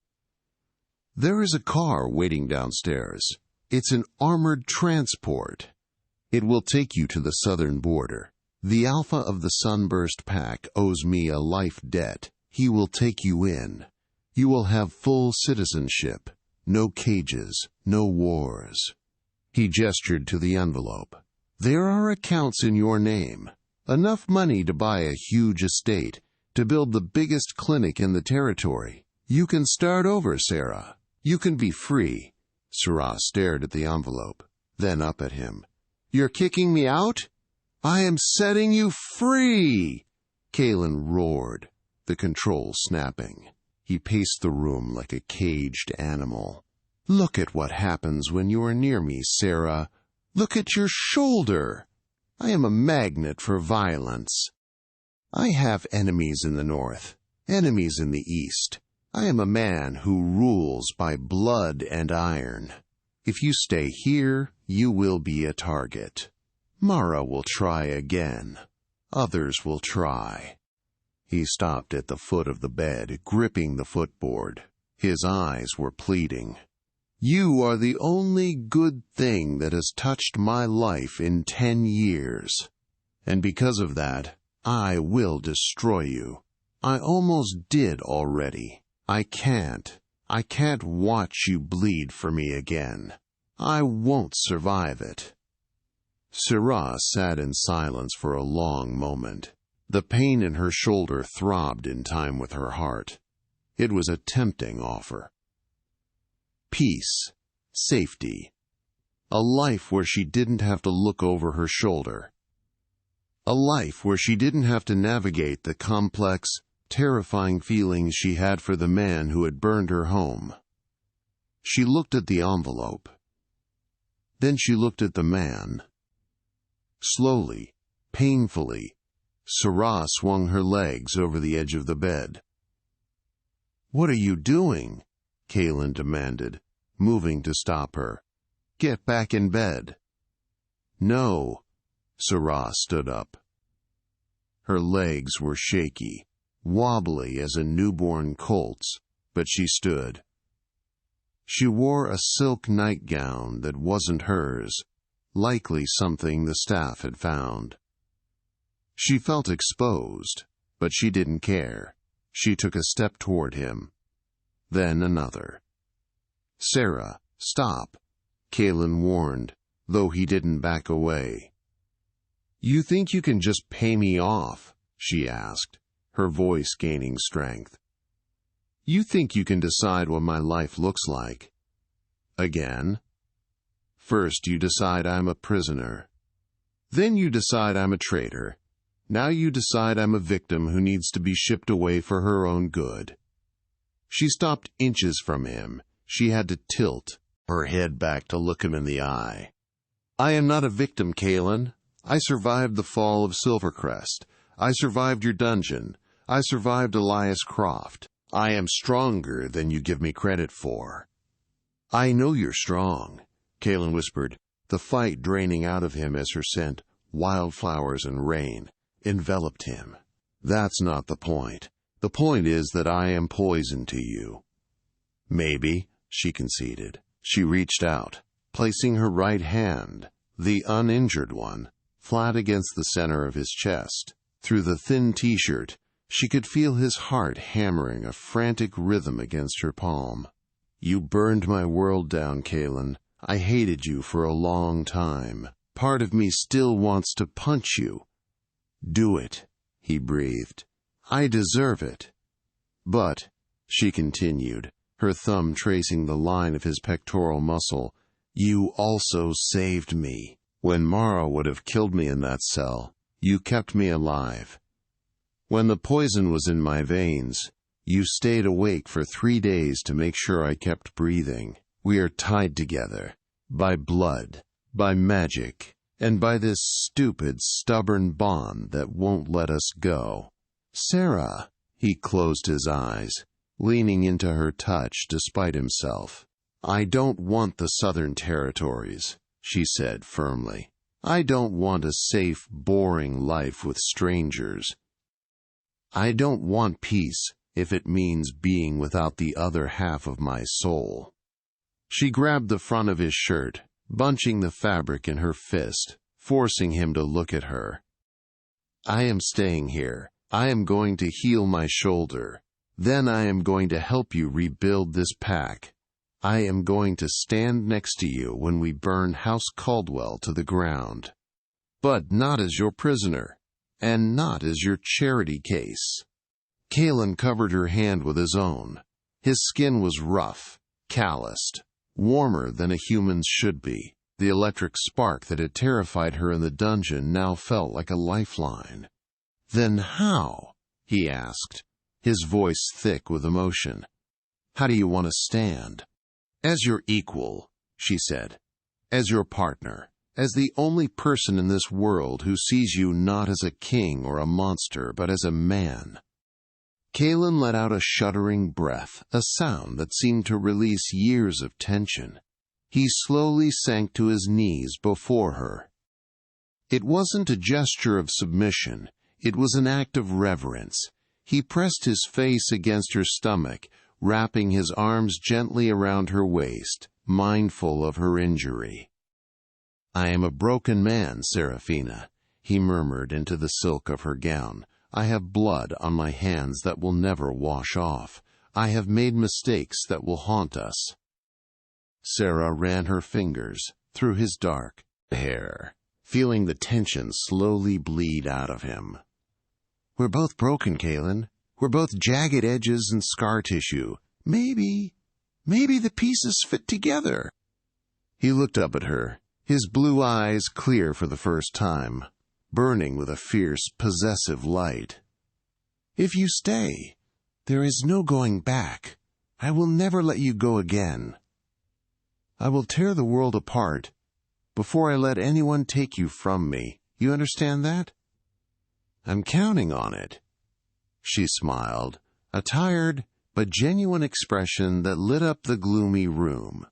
S1: There is a car waiting downstairs. It's an armored transport. It will take you to the southern border. The Alpha of the Sunburst Pack owes me a life debt. He will take you in. You will have full citizenship. No cages, no wars. He gestured to the envelope. There are accounts in your name. Enough money to buy a huge estate, to build the biggest clinic in the territory. You can start over, Sarah. You can be free. Sarah stared at the envelope, then up at him. You're kicking me out? I am setting you free! Kaelen roared, the control snapping. He paced the room like a caged animal. Look at what happens when you are near me, Sarah. Look at your shoulder. I am a magnet for violence. I have enemies in the north, enemies in the east. I am a man who rules by blood and iron. If you stay here, you will be a target. Mara will try again. Others will try. He stopped at the foot of the bed, gripping the footboard. His eyes were pleading. You are the only good thing that has touched my life in 10 years. And because of that, I will destroy you. I almost did already. I can't watch you bleed for me again. I won't survive it. Sarah sat in silence for a long moment. The pain in her shoulder throbbed in time with her heart. It was a tempting offer. Peace, safety, a life where she didn't have to look over her shoulder, a life where she didn't have to navigate the complex, terrifying feelings she had for the man who had burned her home. She looked at the envelope. Then she looked at the man. Slowly, painfully, Sarah swung her legs over the edge of the bed. "What are you doing?" Kaelen demanded, moving to stop her. "Get back in bed." "No." Sarah stood up. Her legs were shaky, wobbly as a newborn colt's, but she stood. She wore a silk nightgown that wasn't hers, likely something the staff had found. She felt exposed, but she didn't care. She took a step toward him. Then another. "Sarah, stop," Kaelen warned, though he didn't back away. "You think you can just pay me off?" she asked, her voice gaining strength. "You think you can decide what my life looks like?" "Again? First you decide I'm a prisoner. Then you decide I'm a traitor. Now you decide I'm a victim who needs to be shipped away for her own good." She stopped inches from him. She had to tilt her head back to look him in the eye. "I am not a victim, Kaelen. I survived the fall of Silvercrest. I survived your dungeon. I survived Elias Croft. I am stronger than you give me credit for." "I know you're strong," Kaelen whispered, the fight draining out of him as her scent, wildflowers and rain, enveloped him. "That's not the point. The point is that I am poison to you." "Maybe," she conceded. She reached out, placing her right hand, the uninjured one, flat against the center of his chest. Through the thin t-shirt, she could feel his heart hammering a frantic rhythm against her palm. "You burned my world down, Kaelen. I hated you for a long time. Part of me still wants to punch you." "Do it," he breathed. "I deserve it." "But," she continued, her thumb tracing the line of his pectoral muscle, "you also saved me. When Mara would have killed me in that cell, you kept me alive. When the poison was in my veins, you stayed awake for 3 days to make sure I kept breathing. We are tied together, by blood, by magic, and by this stupid, stubborn bond that won't let us go." "Sarah," he closed his eyes, leaning into her touch despite himself. "I don't want the Southern Territories," she said firmly. "I don't want a safe, boring life with strangers. I don't want peace if it means being without the other half of my soul." She grabbed the front of his shirt, bunching the fabric in her fist, forcing him to look at her. "I am staying here. I am going to heal my shoulder. Then I am going to help you rebuild this pack. I am going to stand next to you when we burn House Caldwell to the ground. But not as your prisoner, and not as your charity case." Kaelen covered her hand with his own. His skin was rough, calloused, warmer than a human's should be. The electric spark that had terrified her in the dungeon now felt like a lifeline. "Then how?" he asked, his voice thick with emotion. "How do you want to stand?" "As your equal," she said. "As your partner. As the only person in this world who sees you not as a king or a monster, but as a man." Kaelen let out a shuddering breath, a sound that seemed to release years of tension. He slowly sank to his knees before her. It wasn't a gesture of submission. It was an act of reverence. He pressed his face against her stomach, wrapping his arms gently around her waist, mindful of her injury. "I am a broken man, Seraphina," he murmured into the silk of her gown. "I have blood on my hands that will never wash off. I have made mistakes that will haunt us." Sarah ran her fingers through his dark hair, feeling the tension slowly bleed out of him. "We're both broken, Kaelen. We're both jagged edges and scar tissue. Maybe the pieces fit together." He looked up at her, his blue eyes clear for the first time, burning with a fierce, possessive light. "If you stay, there is no going back. I will never let you go again. I will tear the world apart before I let anyone take you from me. You understand that?" I'm counting on it. She smiled, a tired but genuine expression that lit up the gloomy room.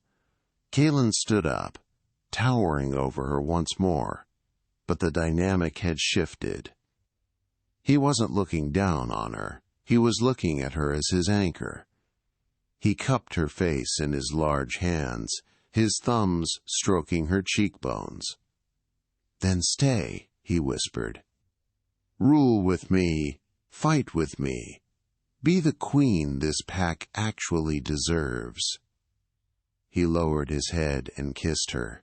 S1: Kaelen stood up, towering over her once more, but the dynamic had shifted. He wasn't looking down on her. He was looking at her as his anchor. He cupped her face in his large hands, his thumbs stroking her cheekbones. "Then stay," he whispered. "Rule with me, fight with me. Be the queen this pack actually deserves." He lowered his head and kissed her.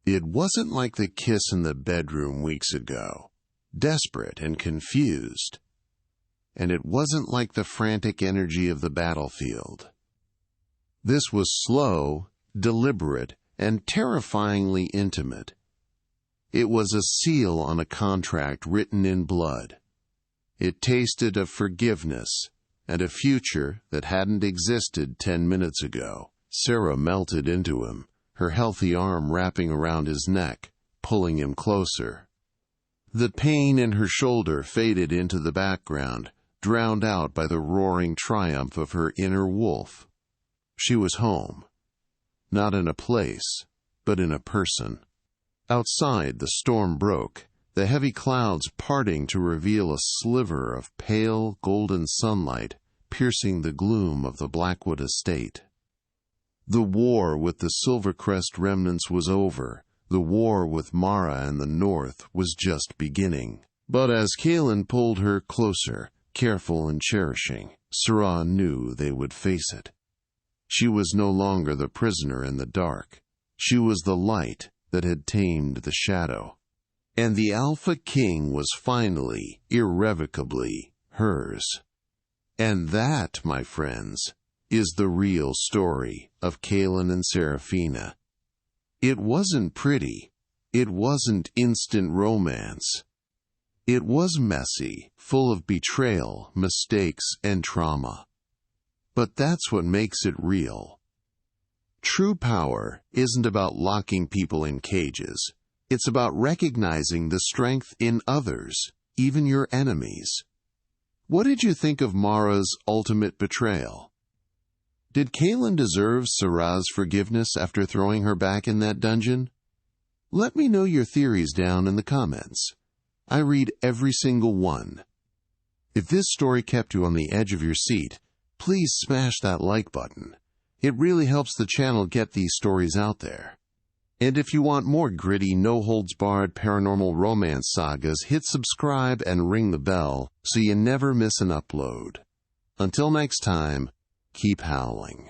S1: It wasn't like the kiss in the bedroom weeks ago, desperate and confused. And it wasn't like the frantic energy of the battlefield. This was slow, deliberate, and terrifyingly intimate. It was a seal on a contract written in blood. It tasted of forgiveness and a future that hadn't existed 10 minutes ago. Sarah melted into him, her healthy arm wrapping around his neck, pulling him closer. The pain in her shoulder faded into the background, drowned out by the roaring triumph of her inner wolf. She was home. Not in a place, but in a person. Outside, the storm broke, the heavy clouds parting to reveal a sliver of pale, golden sunlight piercing the gloom of the Blackwood estate. The war with the Silvercrest remnants was over. The war with Mara and the North was just beginning. But as Kaelen pulled her closer, careful and cherishing, Seraphina knew they would face it. She was no longer the prisoner in the dark. She was the light that had tamed the shadow. And the Alpha King was finally, irrevocably, hers. And that, my friends, is the real story of Kaelen and Seraphina. It wasn't pretty. It wasn't instant romance. It was messy, full of betrayal, mistakes, and trauma. But that's what makes it real. True power isn't about locking people in cages. It's about recognizing the strength in others, even your enemies. What did you think of Mara's ultimate betrayal? Did Kaelen deserve Seraphina's forgiveness after throwing her back in that dungeon? Let me know your theories down in the comments. I read every single one. If this story kept you on the edge of your seat, please smash that like button. It really helps the channel get these stories out there. And if you want more gritty, no-holds-barred paranormal romance sagas, hit subscribe and ring the bell so you never miss an upload. Until next time, keep howling.